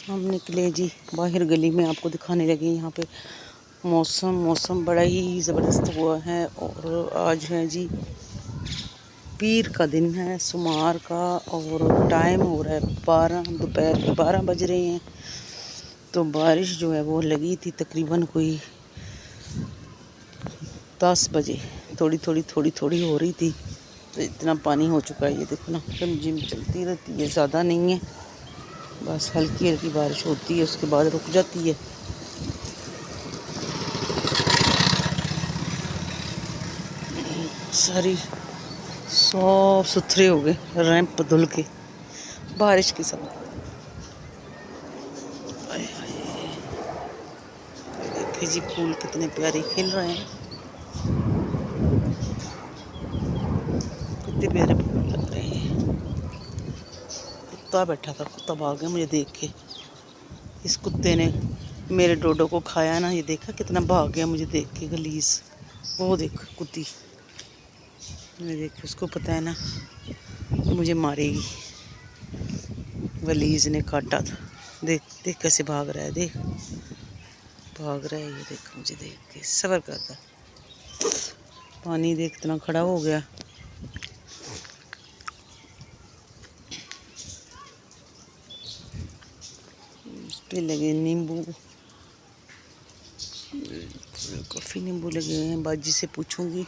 हम निकले जी बाहर गली में, आपको दिखाने लगे। यहाँ पे मौसम बड़ा ही ज़बरदस्त हुआ है। और आज है जी पीर का दिन है, सोमवार का। और टाइम हो रहा है 12, दोपहर के 12 बज रहे हैं। तो बारिश जो है वो लगी थी तकरीबन कोई 10 बजे, थोड़ी थोड़ी हो रही थी। तो इतना पानी हो चुका है, ये देखो ना, रिमझिम चलती रहती है, ज़्यादा नहीं है, बस हल्की हल्की बारिश होती है, उसके बाद रुक जाती है। सारी साफ सुथरे हो गए रैंप धुल के बारिश के साथ। देखिए जी फूल कितने प्यारे खिल रहे हैं, कितने प्यारे फूल लग रहे हैं। कुत्ता बैठा था, कुत्ता भाग गया मुझे देख के। इस कुत्ते ने मेरे डोडो को खाया ना, ये देखा कितना भाग गया मुझे देख के, गलीज। वो देख कुत्ती, मैं देख, उसको पता है ना कि मुझे मारेगी। गलीज ने काटा था, देख देख कैसे भाग रहा है, देख भाग रहा है, ये देख मुझे देख के सबर करता। पानी देख इतना खड़ा हो गया। इस पे लगे नींबू, काफ़ी नींबू लगे हैं। बाजी से पूछूंगी,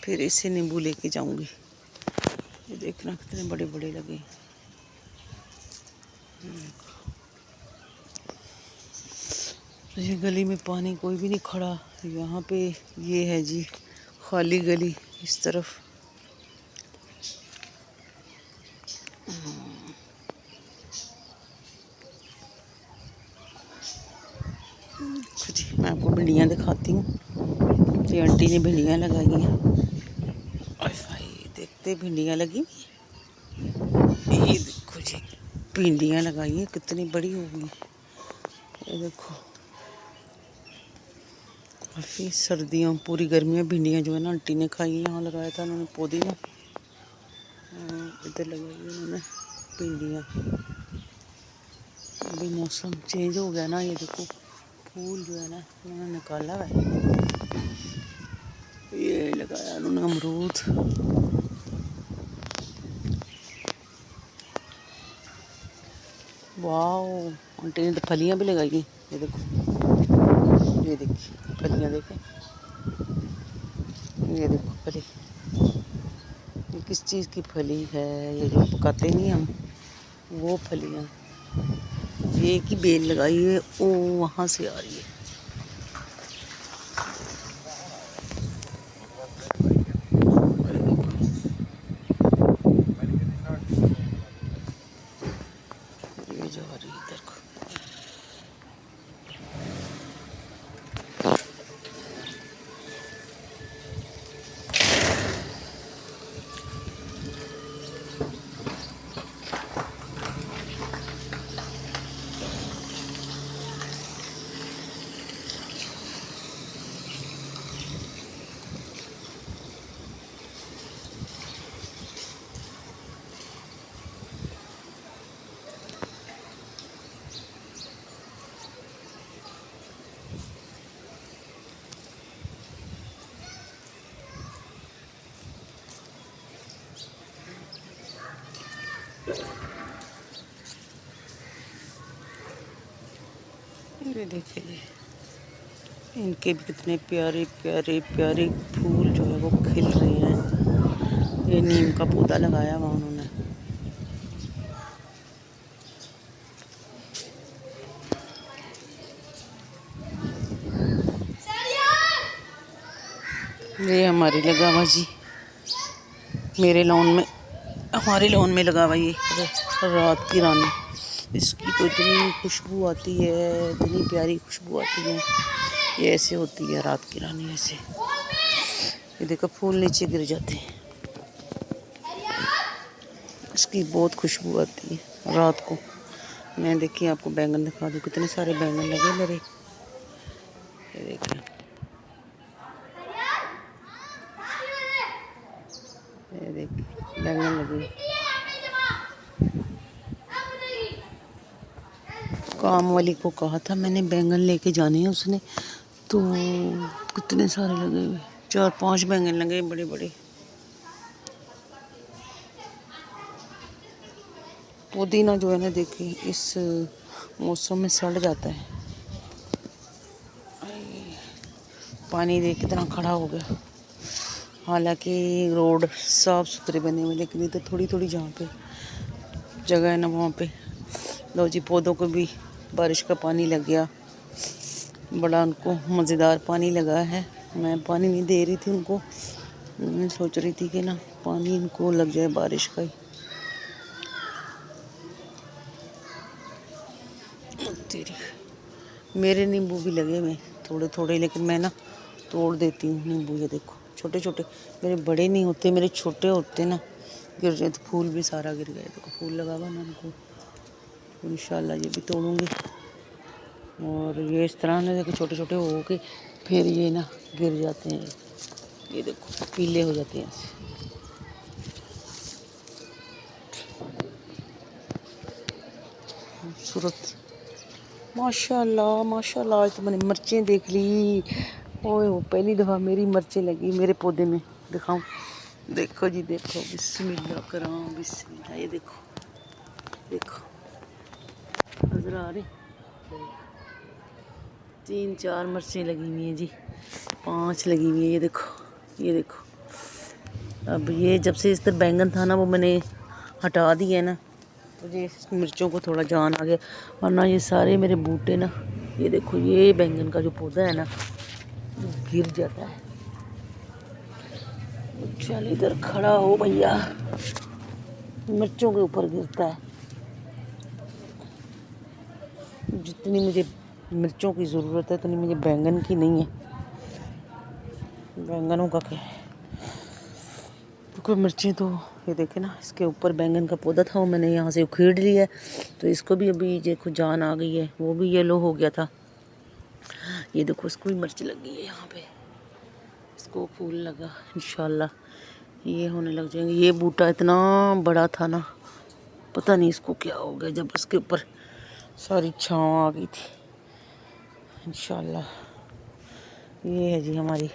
फिर इससे नींबू लेके जाऊंगी। ये देखना कितने बड़े बड़े लगे। ये गली में पानी कोई भी नहीं खड़ा, यहाँ पे ये है जी खाली गली इस तरफ। जी मैं आपको भिंडियाँ दिखाती हूँ। जी आंटी ने भिंडियाँ लगाई हैं, देखते भिंडियाँ लगी। ये देखो जी भिंडियाँ लगाई हैं, कितनी बड़ी होगी। ये देखो काफ़ी सर्दियों पूरी गर्मियाँ भिंडियाँ जो है ना आंटी ने खाई। यहाँ लगाया था उन्होंने पौधे में, इधर लगाई है उन्होंने भिंडियाँ। अभी मौसम चेंज हो गया ना, ये देखो फूल जो है ना उन्होंने निकाला है। ये लगाया उन्होंने अमरूद, वाह। आंटी ने तो फलियाँ भी लगाई हैं, ये देखो, ये देखिए फलियाँ देखें, ये देखो फली। ये किस चीज़ की फली है, ये जो पकाते नहीं हम, वो फलियाँ। ये की बेल लगाई है, वो वहाँ से आ रही है। ये जो आ रही है इधर को। ये देखिए इनके भी कितने प्यारे प्यारे प्यारे फूल जो है वो खिल रहे हैं। ये नीम का पौधा लगाया हुआ उन्होंने। ये हमारी लगा हुआ जी, मेरे लॉन में, हमारे लॉन में लगा हुआ ये रात की रानी। इसकी तो इतनी खुशबू आती है, इतनी प्यारी खुशबू आती है। ये ऐसे होती है रात की रानी, ऐसे। ये देखो फूल नीचे गिर जाते हैं, इसकी बहुत खुशबू आती है रात को। मैं देखिए आपको बैंगन दिखा दूँ, कितने सारे बैंगन लगे मेरे। ये देखिए, ये देखिए बैंगन लगे। काम वाली को कहा था मैंने बैंगन लेके जाने हैं, उसने तो कितने सारे लगे हुए, 4-5 बैंगन लगे बड़े बड़े। पुदीना जो है ना देखिए इस मौसम में सड़ जाता है। पानी देख कितना खड़ा हो गया। हालांकि रोड साफ सुथरे बने हुए, लेकिन इधर थोड़ी थोड़ी जहाँ पे जगह है ना वहाँ पे लो जी पौधों को भी बारिश का पानी लग गया। बड़ा उनको मज़ेदार पानी लगा है। मैं पानी नहीं दे रही थी उनको, मैं सोच रही थी कि ना पानी इनको लग जाए बारिश का ही। तेरी मेरे नींबू भी लगे हुए थोड़े थोड़े, लेकिन मैं ना तोड़ देती हूँ नींबू। ये देखो छोटे छोटे, मेरे बड़े नहीं होते, मेरे छोटे होते ना, गिर जाए तो फूल भी सारा गिर गया। देखो फूल लगा हुआ ना उनको, इंशाल्लाह ये भी तोड़ूंगी। और ये इस तरह ना देखो छोटे छोटे हो के फिर ये ना गिर जाते हैं। ये देखो पीले हो जाते हैं ऐसे। खूबसूरत माशाल्लाह माशाल्लाह। आज तो मैंने मिर्चें देख ली। ओए वो पहली दफ़ा मेरी मिर्चें लगी मेरे पौधे में। दिखाऊं, देखो जी देखो, बिस्मिल्लाह करां बिस्मिल्लाह। ये देखो देखो नजर आ रही, 3-4 मिर्चें लगी हुई हैं जी, 5 लगी हुई हैं। ये देखो ये देखो। अब ये जब से इस तरह बैंगन था ना वो मैंने हटा दिया है ना, मुझे मिर्चों को थोड़ा जान आ गया, वरना ये सारे मेरे बूटे ना, ये देखो ये बैंगन का जो पौधा है ना वो गिर जाता है। चल इधर खड़ा हो भैया, मिर्चों के ऊपर गिरता है। जितनी मुझे मिर्चों की ज़रूरत है उतनी मुझे बैंगन की नहीं है। बैंगनों का क्या है, क्योंकि मिर्ची तो ये देखे ना, इसके ऊपर बैंगन का पौधा था वो मैंने यहाँ से उखेड़ लिया है, तो इसको भी अभी देखो जान आ गई है, वो भी येलो हो गया था। ये देखो इसको भी मिर्च लग गई है यहाँ पे, इसको फूल लगा, इंशाल्लाह ये होने लग जाएंगे। ये बूटा इतना बड़ा था ना, पता नहीं इसको क्या हो गया जब इसके ऊपर सारी छाँव आ गई थी। इंशाल्लाह ये है जी हमारी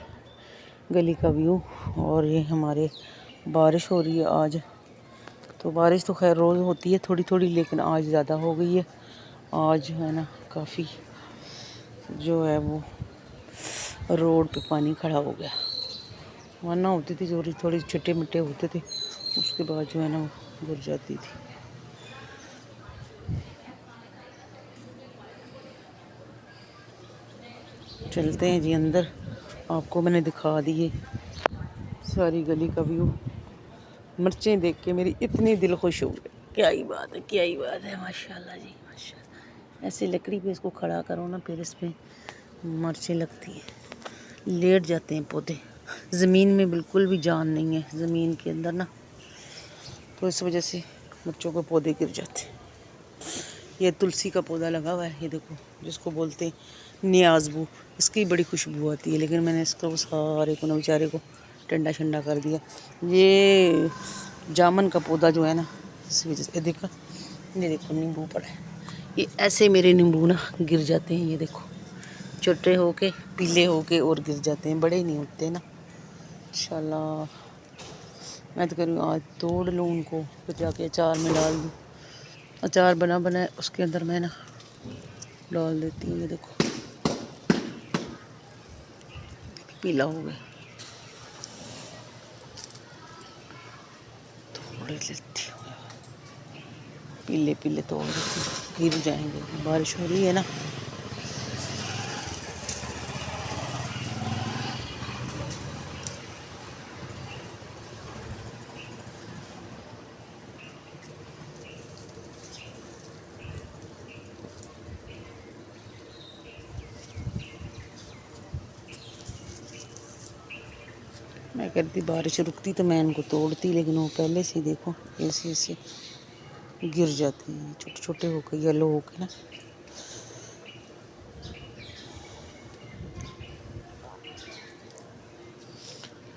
गली का व्यू। और ये हमारे बारिश हो रही है आज, तो बारिश तो खैर रोज़ होती है थोड़ी थोड़ी, लेकिन आज ज़्यादा हो गई है। आज है ना काफ़ी जो है वो रोड पे पानी खड़ा हो गया, वरना होती थी थोड़ी थोड़ी छोटे मिट्टे होते थे, उसके बाद जो है ना वो गिर जाती थी। चलते हैं जी अंदर, आपको मैंने दिखा दिए सारी गली का व्यू। मिर्चें देख के मेरी इतनी दिल खुश हो गई, क्या ही बात है क्या ही बात है, माशाल्लाह जी माशाल्लाह। ऐसे लकड़ी पे इसको खड़ा करो ना, फिर इस पर मिर्चें लगती हैं। लेट जाते हैं पौधे, ज़मीन में बिल्कुल भी जान नहीं है ज़मीन के अंदर ना, तो इस वजह से मिर्चों के पौधे गिर जाते हैं। ये तुलसी का पौधा लगा हुआ है, ये देखो जिसको बोलते हैं न्याज़बू, इसकी बड़ी खुशबू आती है, लेकिन मैंने इसको सारे को ना बेचारे को ठंडा ठंडा कर दिया। ये जामुन का पौधा जो है ना, इस वजह से देखा, ये देखो नींबू पड़ा है, ये ऐसे मेरे नींबू ना गिर जाते हैं। ये देखो छोटे होके पीले होके और गिर जाते हैं, बड़े नहीं होते ना। इंशाल्लाह मैं तो कह रही हूँ आज तोड़ लूँ उनको, फिर जाके अचार में डाल दूँ। अचार बना बनाए उसके अंदर मैं ना डाल देती हूँ। ये देखो पीला हो गया, तोड़ लेती हूँ, पीले पीले तोड़ देती हूँ, गिर जाएंगे, बारिश हो रही है ना। मैं कहती बारिश रुकती तो मैं इनको तोड़ती, लेकिन वो पहले से देखो ऐसे ऐसे गिर जाती हैं, छोटे छोटे होकर येलो होकर ना।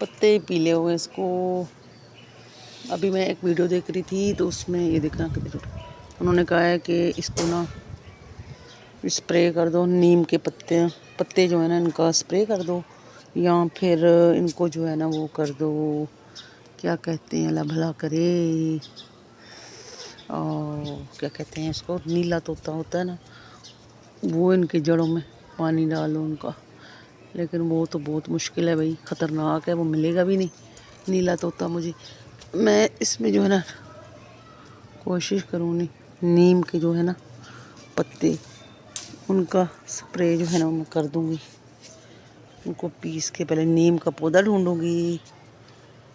पत्ते पीले हुए इसको। अभी मैं एक वीडियो देख रही थी तो उसमें ये देखना, उन्होंने कहा है कि इसको ना स्प्रे कर दो, नीम के पत्ते जो है ना इनका स्प्रे कर दो, या फिर इनको जो है ना वो कर दो, क्या कहते हैं, अल्लाह भला करे, और क्या कहते हैं इसको, नीला तोता होता है ना, वो इनके जड़ों में पानी डालो उनका। लेकिन वो तो बहुत मुश्किल है भाई, ख़तरनाक है, वो मिलेगा भी नहीं नीला तोता मुझे। मैं इसमें जो है ना कोशिश करूँगी, नीम के जो है ना पत्ते, उनका स्प्रे जो है ना मैं कर दूँगी। उनको पीस के पहले नीम का पौधा ढूंढूंगी,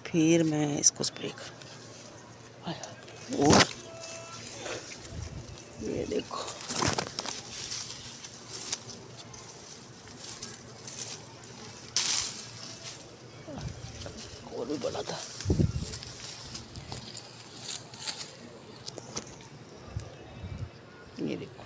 फिर मैं इसको स्प्रे करूँ। और ये देखो, और भी बड़ा था। ये देखो,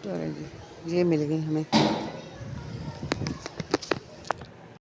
तो ये मिल गई हमें